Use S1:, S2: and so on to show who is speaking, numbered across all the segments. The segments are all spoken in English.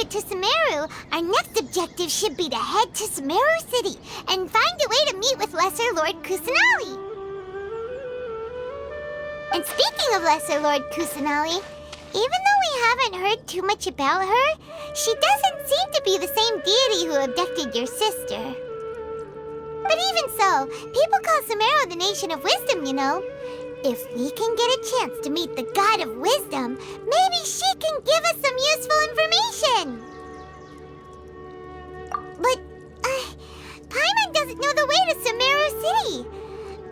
S1: To Sumeru, our next objective should be to head to Sumeru City and find a way to meet with Lesser Lord Kusanali. And speaking of Lesser Lord Kusanali, even though we haven't heard too much about her, she doesn't seem to be the same deity who abducted your sister. But even so, people call Sumeru the Nation of Wisdom, you know. If we can get a chance to meet the God of Wisdom, maybe she can give us some useful information. But, Paimon doesn't know the way to Sumeru City.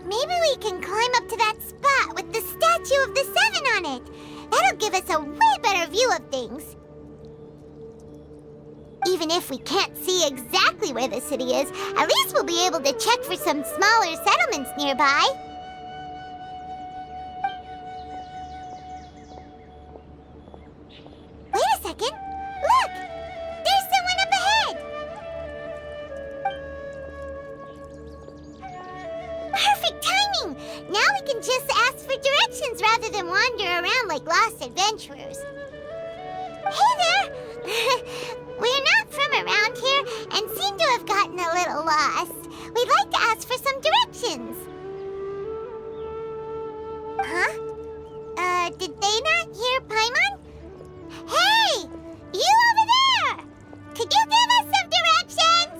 S1: Maybe we can climb up to that spot with the statue of the Seven on it. That'll give us a way better view of things. Even if we can't see exactly where the city is, at least we'll be able to check for some smaller settlements nearby. Wait a second. Look! There's someone up ahead! Perfect timing! Now we can just ask for directions rather than wander around like lost adventurers. Hey there! We're not from around here and seem to have gotten a little lost. We'd like to ask for some directions. Huh? Did they not hear Paimon? Hey! You over there! Could you give us some directions?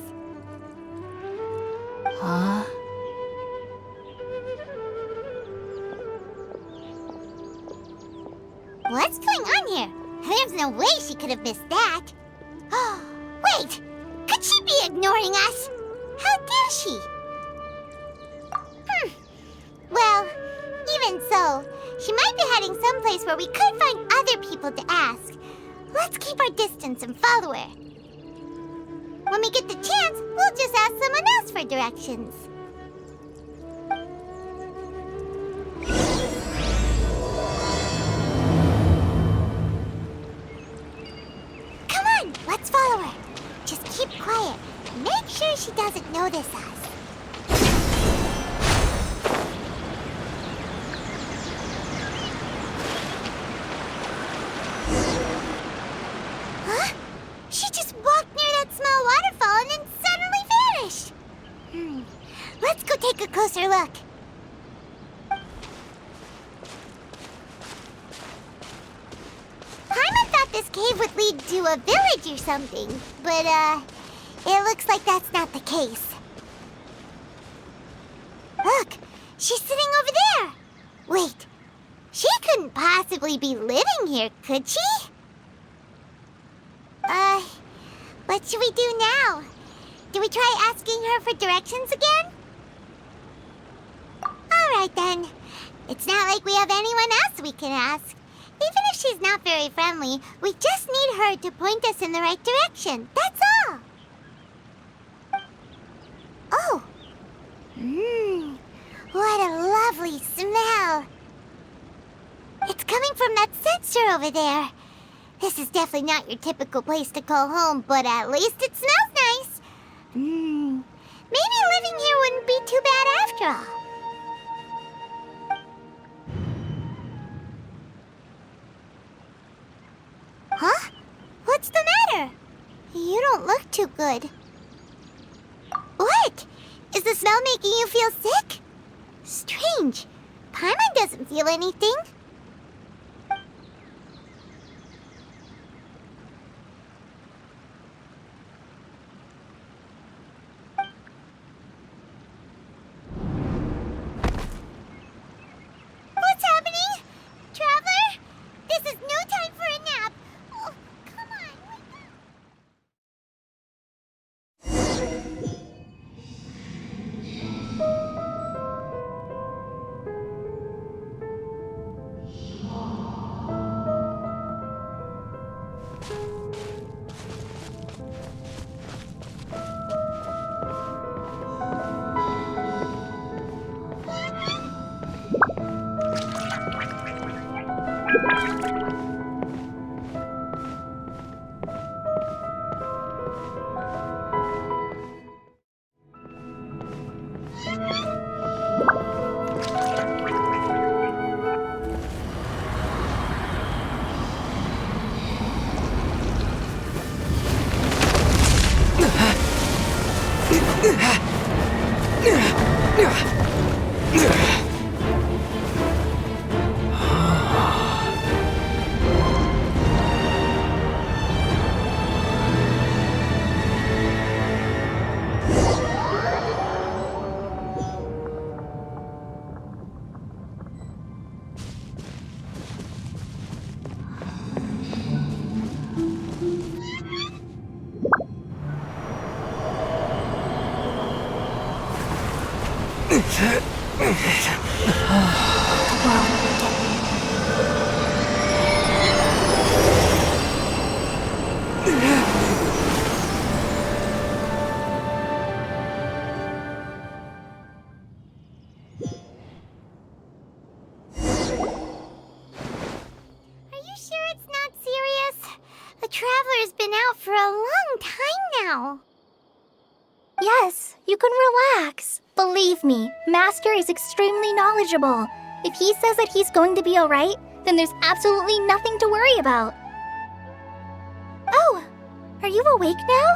S2: Huh?
S1: What's going on here? There's no way she could have missed that. Wait! Could she be ignoring us? How dare she? Well, even so, she might be heading someplace where we could find other people to ask. Let's keep our distance and follow her. When we get the chance, we'll just ask someone else for directions. Come on, let's follow her. Just keep quiet. Make sure she doesn't notice us. Huh? She just walked near that small waterfall and then suddenly vanished. Let's go take a closer look. Paimon thought this cave would lead to a village or something, but, it looks like that's not the case. Look, she's sitting over there. Wait, she couldn't possibly be living here, could she? What should we do now? Do we try asking her for directions again? All right, then. It's not like we have anyone else we can ask. Even if she's not very friendly, we just need her to point us in the right direction. That's all. Oh. What a lovely smell. It's coming from that sensor over there. This is definitely not your typical place to call home, but at least it smells nice. Maybe living here wouldn't be too bad after all. Huh? What's the matter? You don't look too good. What? Is the smell making you feel sick? Strange. Paimon doesn't feel anything. What's happening? Traveler? This is no time for a nap. Oh, come on, wake up. Sure it's not serious? The Traveler's been out for a long time now.
S2: Yes, you can relax. Believe me, Master is extremely knowledgeable. If he says that he's going to be alright, then there's absolutely nothing to worry about. Oh, are you awake now?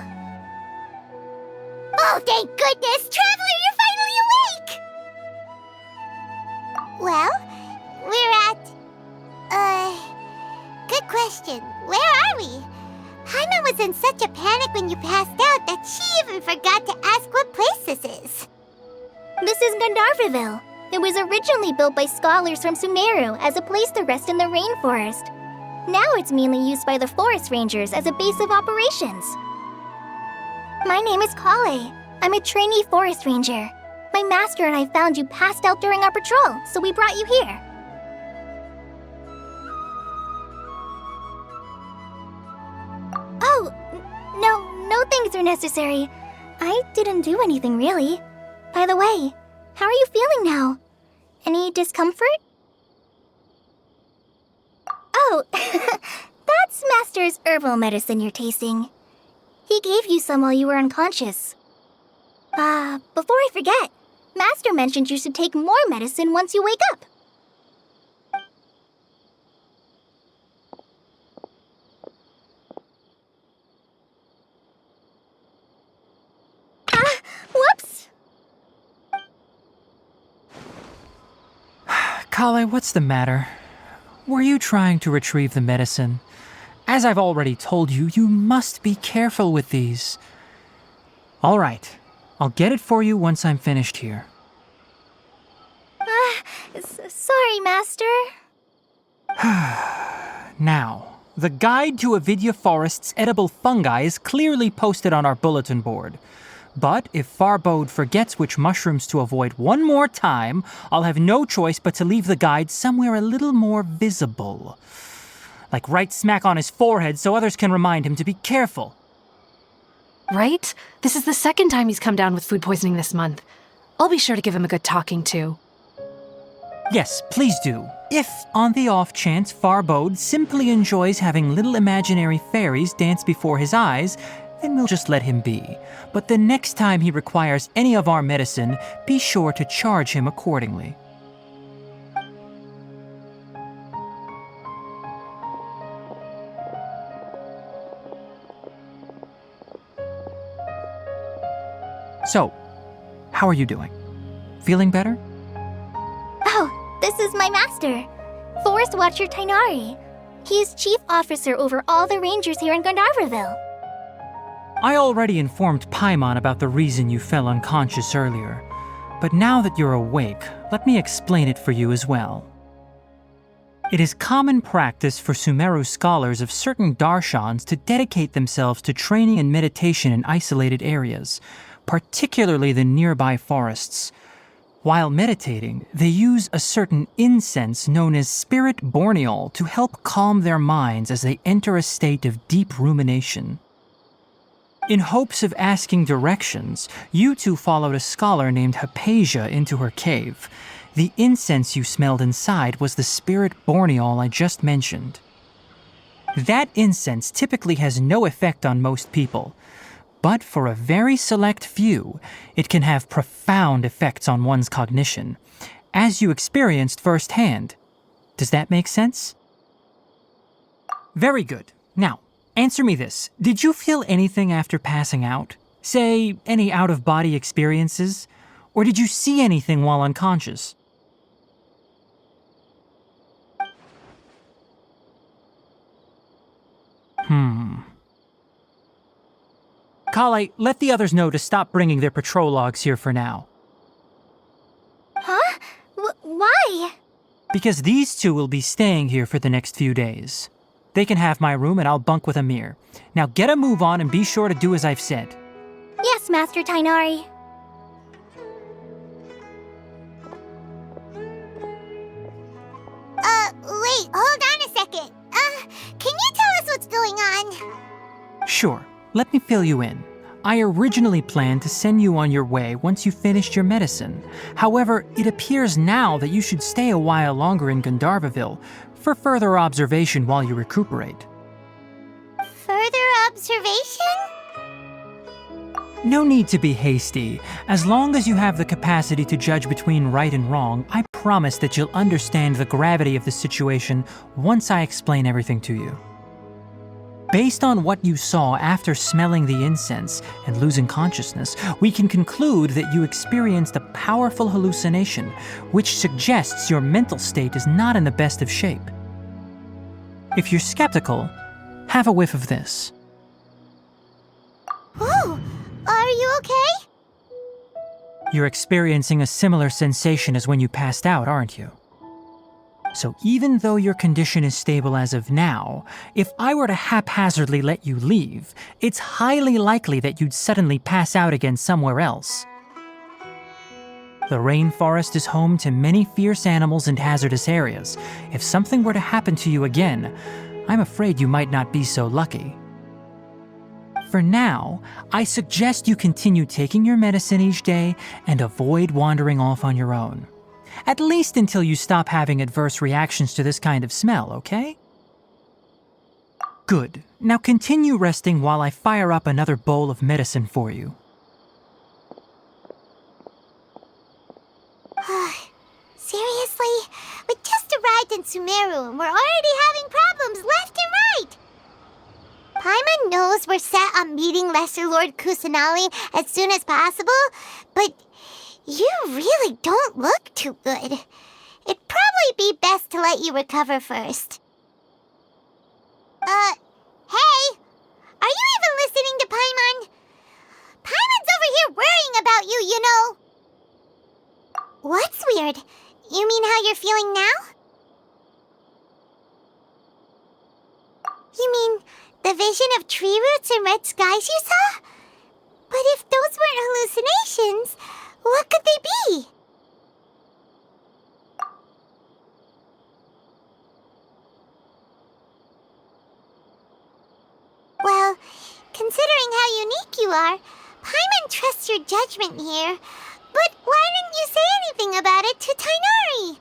S1: Oh, thank goodness! Traveler, you're finally awake! Well, we're at... Good question. Where are we? Paimon was in such a panic when you passed out that she even forgot to ask what place this is.
S2: This is Gandharvaville. It was originally built by scholars from Sumeru as a place to rest in the rainforest. Now it's mainly used by the forest rangers as a base of operations. My name is KLEE. I'm a trainee forest ranger. My master and I found you passed out during our patrol, so we brought you here. Oh, no things are necessary. I didn't do anything really. By the way, how are you feeling now? Any discomfort? Oh, that's Master's herbal medicine you're tasting. He gave you some while you were unconscious. Before I forget, Master mentioned you should take more medicine once you wake up. Whoops!
S3: KLEE, what's the matter? Were you trying to retrieve the medicine? As I've already told you, you must be careful with these. All right, I'll get it for you once I'm finished here.
S2: Sorry, Master.
S3: Now, the guide to Avidya Forest's edible fungi is clearly posted on our bulletin board. But if Farbode forgets which mushrooms to avoid one more time, I'll have no choice but to leave the guide somewhere a little more visible. Like right smack on his forehead so others can remind him to be careful.
S4: Right? This is the second time he's come down with food poisoning this month. I'll be sure to give him a good talking to.
S3: Yes, please do. If, on the off chance, Farbode simply enjoys having little imaginary fairies dance before his eyes, then we'll just let him be. But the next time he requires any of our medicine, be sure to charge him accordingly. So, how are you doing? Feeling better?
S2: Oh, this is my master, Forest Watcher Tighnari. He is chief officer over all the rangers here in Gandharvaville.
S3: I already informed Paimon about the reason you fell unconscious earlier, but now that you're awake, let me explain it for you as well. It is common practice for Sumeru scholars of certain darshans to dedicate themselves to training and meditation in isolated areas, particularly the nearby forests. While meditating, they use a certain incense known as spirit borneol to help calm their minds as they enter a state of deep rumination. In hopes of asking directions, you two followed a scholar named Hypatia into her cave. The incense you smelled inside was the spirit borneol I just mentioned. That incense typically has no effect on most people, but for a very select few, it can have profound effects on one's cognition, as you experienced firsthand. Does that make sense? Very good. Now, answer me this. Did you feel anything after passing out? Say, any out-of-body experiences? Or did you see anything while unconscious? KLEE, let the others know to stop bringing their patrol logs here for now.
S2: Huh? Why?
S3: Because these two will be staying here for the next few days. They can have my room and I'll bunk with Amir. Now get a move on and be sure to do as I've said.
S2: Yes, Master Tighnari.
S3: Sure, let me fill you in. I originally planned to send you on your way once you finished your medicine. However, it appears now that you should stay a while longer in Gandharvaville for further observation while you recuperate.
S1: Further observation?
S3: No need to be hasty. As long as you have the capacity to judge between right and wrong, I promise that you'll understand the gravity of the situation once I explain everything to you. Based on what you saw after smelling the incense and losing consciousness, we can conclude that you experienced a powerful hallucination, which suggests your mental state is not in the best of shape. If you're skeptical, have a whiff of this.
S1: Whoa! Are you okay?
S3: You're experiencing a similar sensation as when you passed out, aren't you? So even though your condition is stable as of now, if I were to haphazardly let you leave, it's highly likely that you'd suddenly pass out again somewhere else. The rainforest is home to many fierce animals and hazardous areas. If something were to happen to you again, I'm afraid you might not be so lucky. For now, I suggest you continue taking your medicine each day and avoid wandering off on your own. At least until you stop having adverse reactions to this kind of smell, okay? Good. Now continue resting while I fire up another bowl of medicine for you.
S1: Seriously? We just arrived in Sumeru and we're already having problems left and right! Paimon knows we're set on meeting Lesser Lord Kusanali as soon as possible, but you really don't look too good. It'd probably be best to let you recover first. Hey! Are you even listening to Paimon? Paimon's over here worrying about you, you know. What's weird? You mean how you're feeling now? You mean the vision of tree roots and red skies you saw? But if those weren't hallucinations, what could they be? Well, considering how unique you are, Paimon trusts your judgment here. But why didn't you say anything about it to Tighnari?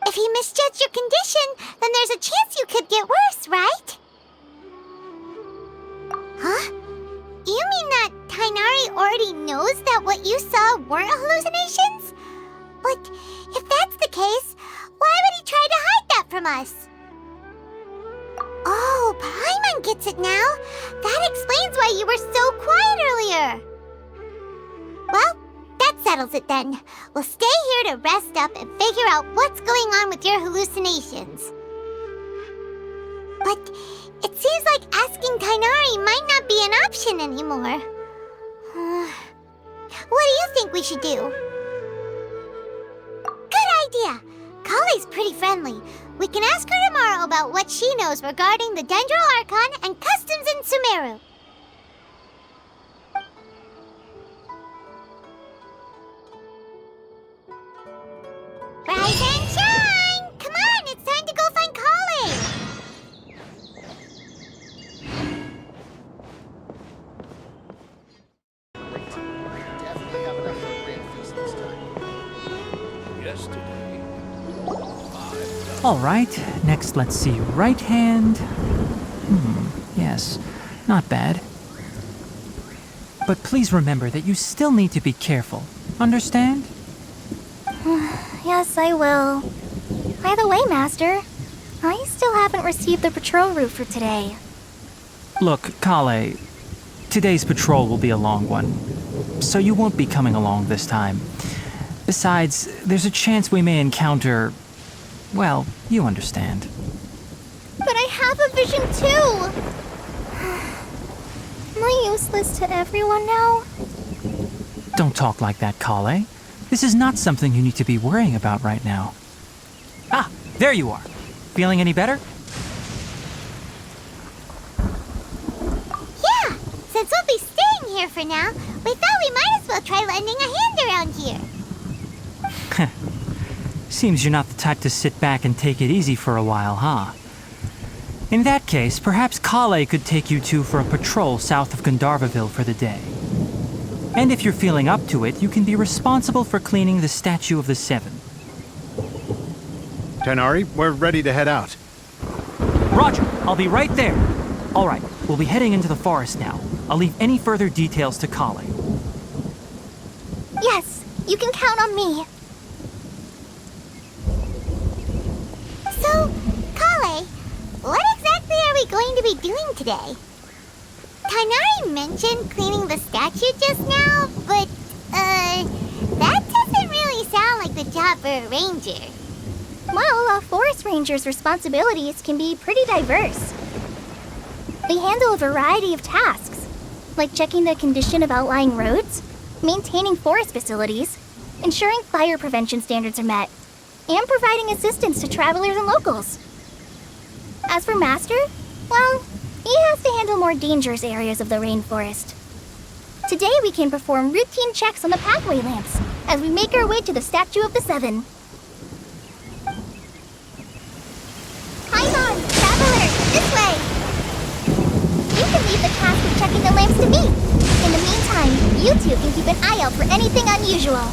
S1: If he misjudged your condition, then there's a chance you could get worse, right? Huh? You mean that Tighnari already knows that what you saw weren't hallucinations? But if that's the case, why would he try to hide that from us? Oh, Paimon gets it now. That explains why you were so quiet earlier. Well, that settles it then. We'll stay here to rest up and figure out what's going on with your hallucinations. But it seems like asking Tighnari might not be an option anymore. What do you think we should do? Good idea! Kale's pretty friendly. We can ask her tomorrow about what she knows regarding the Dendro Archon and customs in Sumeru. Rise and shine! Come on, it's time to go find Kale!
S5: Definitely have enough for a grand feast this time.
S6: Yesterday.
S3: All right, next let's see. Right hand. Yes, not bad. But please remember that you still need to be careful. Understand?
S2: Yes, I will. By the way, Master, I still haven't received the patrol route for today.
S3: Look, Kale, today's patrol will be a long one, so you won't be coming along this time. Besides, there's a chance we may encounter... well, you understand.
S2: But I have a vision too! Am I useless to everyone now?
S3: Don't talk like that, Kale. This is not something you need to be worrying about right now. Ah, there you are. Feeling any better?
S1: Yeah, since we'll be staying here for now, we thought we might as well try lending a hand around here.
S3: Seems you're not the type to sit back and take it easy for a while, huh? In that case, perhaps KLEE could take you two for a patrol south of Gandharvaville for the day. And if you're feeling up to it, you can be responsible for cleaning the Statue of the Seven.
S6: Tighnari, we're ready to head out.
S3: Roger, I'll be right there. All right, we'll be heading into the forest now. I'll leave any further details to KLEE.
S2: Yes, you can count on me.
S1: So, KLEE, what exactly are we going to be doing today? Tighnari mentioned cleaning the statue just now, but, that doesn't really sound like the job for a ranger.
S2: Well, a forest ranger's responsibilities can be pretty diverse. They handle a variety of tasks, like checking the condition of outlying roads, maintaining forest facilities, ensuring fire prevention standards are met, and providing assistance to travelers and locals. As for Master, well, he has to handle more dangerous areas of the rainforest. Today we can perform routine checks on the pathway lamps as we make our way to the Statue of the Seven.
S1: Paimon, traveler, this way!
S2: You can leave the task of checking the lamps to me. In the meantime, you two can keep an eye out for anything unusual.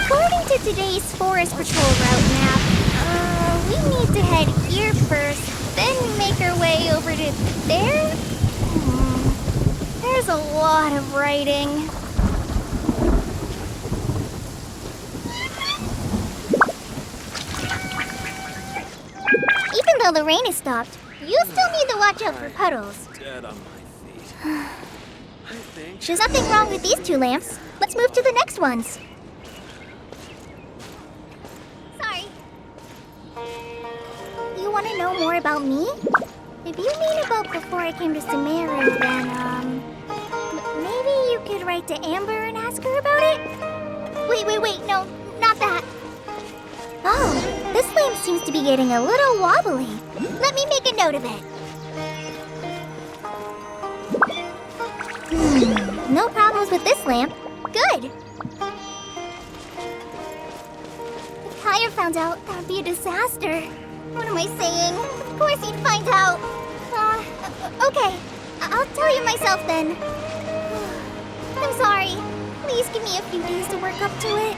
S2: According to today's Forest Patrol route map, we need to head here first, then make our way over to there? There's a lot of writing. Even though the rain is stopped, you still need to watch out for puddles. There's nothing wrong with these two lamps. Let's move to the next ones. Sorry. You want to know more about me? If you mean about before I came to Sumeru, then, maybe you could write to Amber and ask her about it? Wait, no, not that. Oh, this lamp seems to be getting a little wobbly. Let me make a note of it. No problems with this lamp. Good. If Tyre found out, that would be a disaster. What am I saying? Of course he'd find out. Okay. I'll tell you myself then. I'm sorry. Please give me a few days to work up to it.